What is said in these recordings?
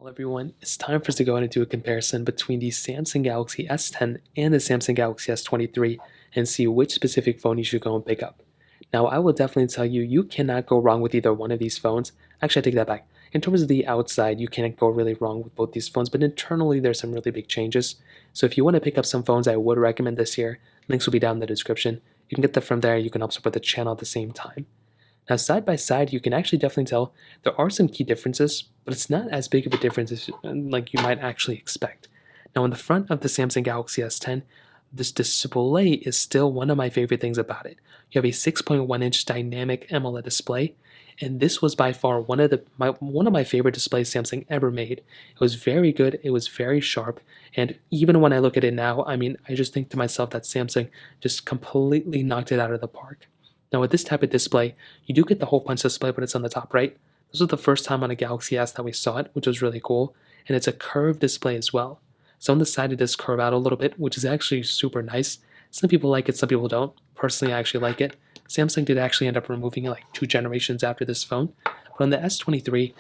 Well, everyone, it's time for us to go ahead and do a comparison between the Samsung Galaxy S10 and the Samsung Galaxy S23 and see which specific phone you should go and pick up. Now, I will definitely tell you, you cannot go wrong with either one of these phones. Actually, I take that back. In terms of the outside, you can't go really wrong with both these phones, but internally, there's some really big changes. So if you want to pick up some phones I would recommend this year, links will be down in the description. You can get them from there. You can help support the channel at the same time. Now, side by side, you can actually definitely tell there are some key differences, but it's not as big of a difference as like you might actually expect. Now, in the front of the Samsung Galaxy S10, this display is still one of my favorite things about it. You have a 6.1-inch dynamic AMOLED display, and this was by far one of my favorite displays Samsung ever made. It was very good, it was very sharp, and even when I look at it now, I just think to myself that Samsung just completely knocked it out of the park. Now with this type of display, you do get the hole punch display, but it's on the top right. This was the first time on a Galaxy S that we saw it, which was really cool. And it's a curved display as well. So on the side it does curve out a little bit, which is actually super nice. Some people like it, some people don't. Personally, I actually like it. Samsung did actually end up removing it like 2 generations after this phone. But on the S23,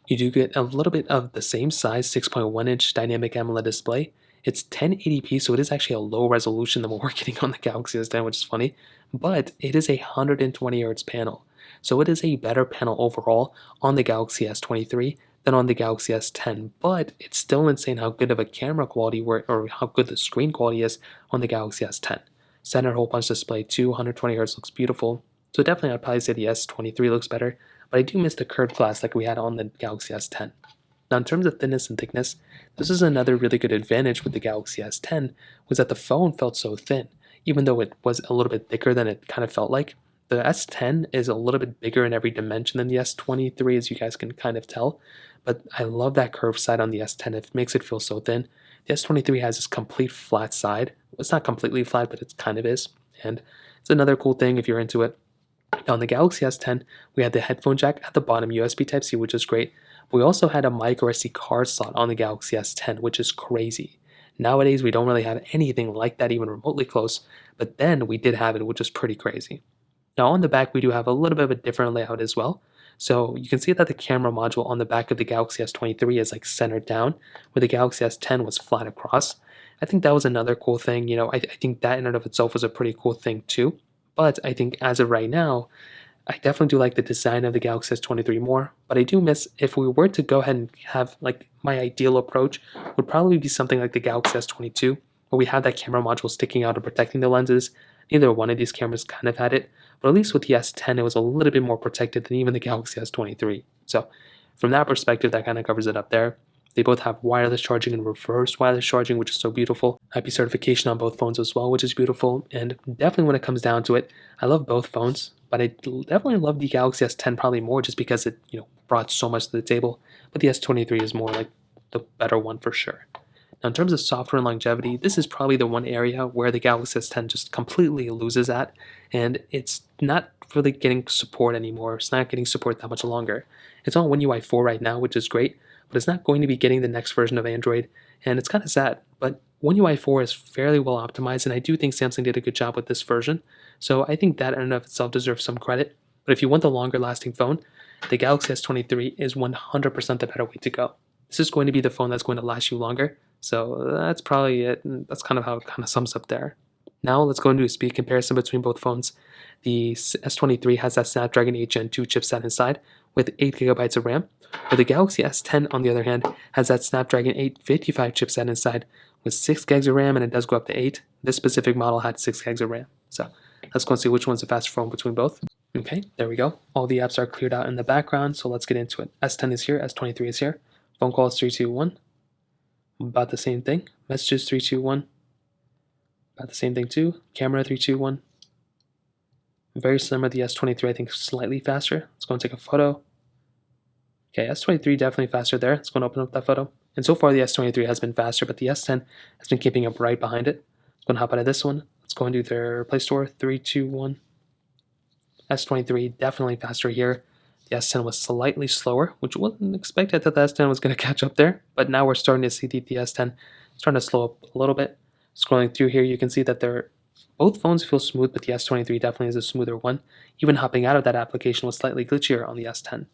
you do get a little bit of the same size 6.1-inch dynamic AMOLED display. It's 1080p, so it is actually a low resolution than what we're getting on the Galaxy S10, which is funny. But it is a 120Hz panel, so it is a better panel overall on the Galaxy S23 than on the Galaxy S10. But it's still insane how good of a camera quality or how good the screen quality is on the Galaxy S10. Center hole punch display too, 120Hz looks beautiful. So definitely I'd probably say the S23 looks better, but I do miss the curved glass like we had on the Galaxy S10. Now in terms of thinness and thickness, this is another really good advantage with the Galaxy S10, was that the phone felt so thin. Even though it was a little bit thicker than it kind of felt like, the S10 is a little bit bigger in every dimension than the S23, as you guys can kind of tell. But I love that curved side on the S10. It makes it feel so thin. The S23 has this complete flat side. It's not completely flat, but it kind of is. And it's another cool thing if you're into it. Now on the Galaxy S10, we had the headphone jack at the bottom, USB Type-C, which is great. We also had a micro SD card slot on the Galaxy S10, which is crazy. Nowadays, we don't really have anything like that even remotely close, but then we did have it, which is pretty crazy. Now on the back, we do have a little bit of a different layout as well. So you can see that the camera module on the back of the Galaxy S23 is like centered down, where the Galaxy S10 was flat across. I think that was another cool thing. I think that in and of itself was a pretty cool thing too. But I think as of right now, I definitely do like the design of the Galaxy S23 more, but I do miss, if we were to go ahead and have like my ideal approach would probably be something like the Galaxy S22, where we have that camera module sticking out and protecting the lenses. Neither one of these cameras kind of had it, but at least with the S10 it was a little bit more protected than even the Galaxy S23. So from that perspective, that kind of covers it up there. They both have wireless charging and reverse wireless charging, which is so beautiful. IP certification on both phones as well, which is beautiful. And definitely when it comes down to it, I love both phones, but I definitely love the Galaxy S10 probably more just because it, brought so much to the table. But the S23 is more like the better one for sure. Now in terms of software and longevity, this is probably the one area where the Galaxy S10 just completely loses at, and it's not really getting support anymore. It's not getting support that much longer. It's on One UI 4 right now, which is great, but it's not going to be getting the next version of Android, and it's kind of sad. But One UI 4 is fairly well optimized, and I do think Samsung did a good job with this version, so I think that in and of itself deserves some credit. But if you want the longer lasting phone, the Galaxy S23 is 100% the better way to go. This is going to be the phone that's going to last you longer, so that's probably it. That's kind of how it kind of sums up there. Now let's go into a speed comparison between both phones. The S23 has that Snapdragon 8 Gen 2 chipset inside with 8GB of RAM, where the Galaxy S10 on the other hand has that Snapdragon 855 chipset inside with 6GB of RAM, and it does go up to 8. This specific model had 6GB of RAM. So let's go and see which one's the faster phone between both. Okay, there we go. All the apps are cleared out in the background, so let's get into it. S10 is here, S23 is here. Phone call is 321. About the same thing. Messages 321. About the same thing too. Camera 321. Very similar to the S23, I think slightly faster. Let's go and take a photo. Okay, S23 definitely faster there. Let's go and open up that photo. And so far the S23 has been faster, but the S10 has been keeping up right behind it. Let's go and hop out of this one. Let's go and do their Play Store. 321. S23 definitely faster here. The S10 was slightly slower, which wasn't expected that the S10 was going to catch up there, but now we're starting to see the S10 starting to slow up a little bit. Scrolling through here, you can see that both phones feel smooth, but the S23 definitely is a smoother one. Even hopping out of that application was slightly glitchier on the S10.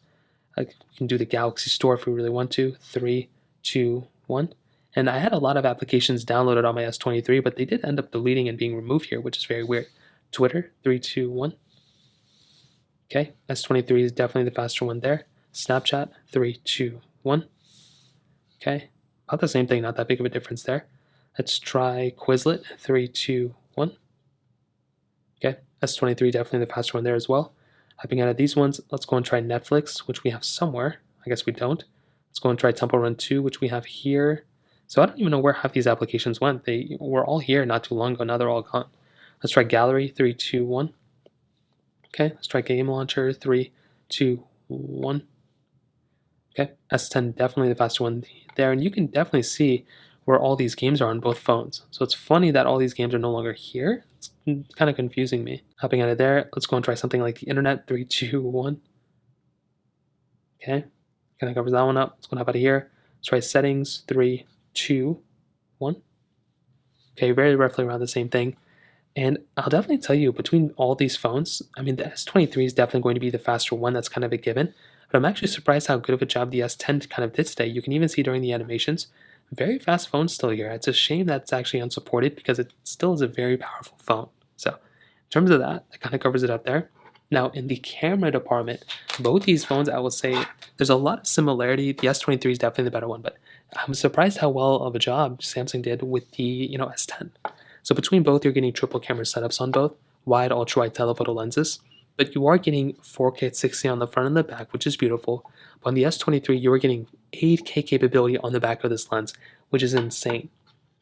Like, you can do the Galaxy Store if we really want to. 3, 2, 1. And I had a lot of applications downloaded on my S23, but they did end up deleting and being removed here, which is very weird. Twitter, 3, 2, 1. Okay, S23 is definitely the faster one there. Snapchat, 3, 2, 1. Okay, about the same thing, not that big of a difference there. Let's try Quizlet, 3, 2, 1. Okay, S23 definitely the faster one there as well. Hopping out of these ones, let's go and try Netflix, which we have somewhere. I guess we don't. Let's go and try Temple Run 2, which we have here. So I don't even know where half these applications went. They were all here not too long ago. Now they're all gone. Let's try Gallery, 3, 2, 1. Okay, let's try Game Launcher, 3, 2, 1. Okay, S10 definitely the faster one there, and you can definitely see where all these games are on both phones. So it's funny that all these games are no longer here. It's kind of confusing me. Hopping out of there, let's go and try something like the internet, 3, 2, 1. Okay, kind of covers that one up. Let's go and hop out of here. Let's try settings, 3, 2, 1. Okay, very roughly around the same thing. And I'll definitely tell you, between all these phones, I mean, the S23 is definitely going to be the faster one. That's kind of a given. But I'm actually surprised how good of a job the S10 kind of did today. You can even see during the animations, very fast phone still here. It's a shame that it's actually unsupported because it still is a very powerful phone. So in terms of that, that kind of covers it up there. Now, in the camera department, both these phones, I will say, there's a lot of similarity. The S23 is definitely the better one, but I'm surprised how well of a job Samsung did with the S10. So between both, you're getting triple camera setups on both, wide, ultra-wide telephoto lenses, but you are getting 4K at 60 on the front and the back, which is beautiful. But on the S23, you are getting 8K capability on the back of this lens, which is insane.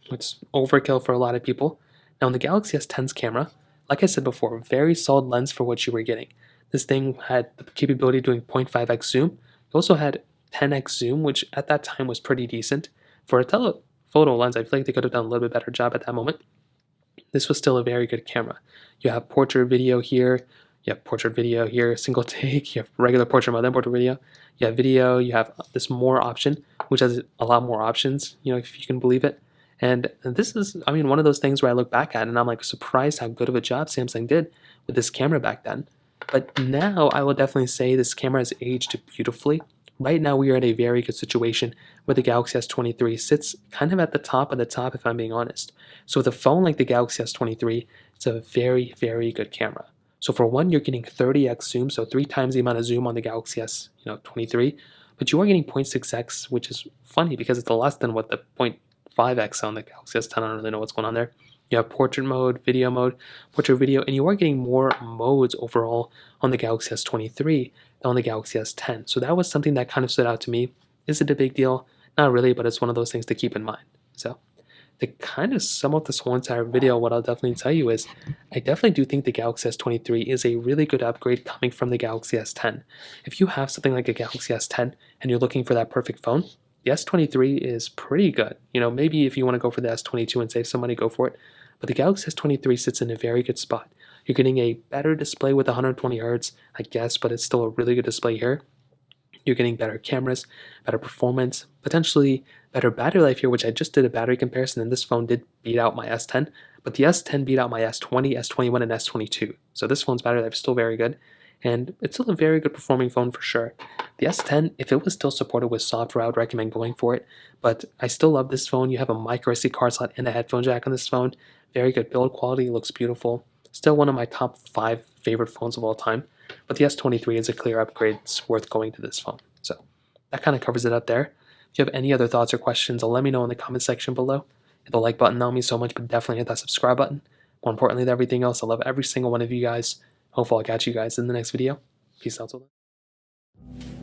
It's overkill for a lot of people. Now, in the Galaxy S10's camera, like I said before, very solid lens for what you were getting. This thing had the capability of doing 0.5x zoom. It also had 10x zoom, which at that time was pretty decent. For a telephoto lens, I feel like they could have done a little bit better job at that moment. This was still a very good camera. You have portrait video here, you have portrait video here, single take, you have regular portrait mode, then portrait video, you have video, you have this more option, which has a lot more options, if you can believe it. And this is, one of those things where I look back at and I'm like surprised how good of a job Samsung did with this camera back then. But now I will definitely say this camera has aged beautifully. Right now we are in a very good situation where the Galaxy S23 sits kind of at the top of the top, if I'm being honest. So with a phone like the Galaxy S23, it's a very, very good camera. So for one, you're getting 30x zoom, so 3 times the amount of zoom on the Galaxy S23, but you are getting 0.6x, which is funny because it's less than what the 0.5x on the Galaxy S10. I don't really know what's going on there. You have portrait mode, portrait video, and you are getting more modes overall on the Galaxy S23 than on the Galaxy S10. So that was something that kind of stood out to me. Is it a big deal? Not really, but it's one of those things to keep in mind. So to kind of sum up this whole entire video, what I'll definitely tell you is I definitely do think the Galaxy S23 is a really good upgrade coming from the Galaxy S10. If you have something like a Galaxy S10 and you're looking for that perfect phone, the S23 is pretty good. Maybe if you want to go for the S22 and save some money, go for it. But the Galaxy S23 sits in a very good spot. You're getting a better display with 120 Hz, I guess, but it's still a really good display here. You're getting better cameras, better performance, potentially better battery life here, which I just did a battery comparison, and this phone did beat out my S10, but the S10 beat out my S20, S21, and S22. So this phone's battery life is still very good, and it's still a very good performing phone for sure. The S10, if it was still supported with software, I would recommend going for it, but I still love this phone. You have a micro SD card slot and a headphone jack on this phone. Very good build quality, looks beautiful. Still one of my top 5 favorite phones of all time, but the S23 is a clear upgrade. It's worth going to this phone. So that kind of covers it up there. If you have any other thoughts or questions, let me know in the comment section below. Hit the like button, that would mean so much, but definitely hit that subscribe button. More importantly than everything else, I love every single one of you guys. Hopefully I'll catch you guys in the next video. Peace out till then.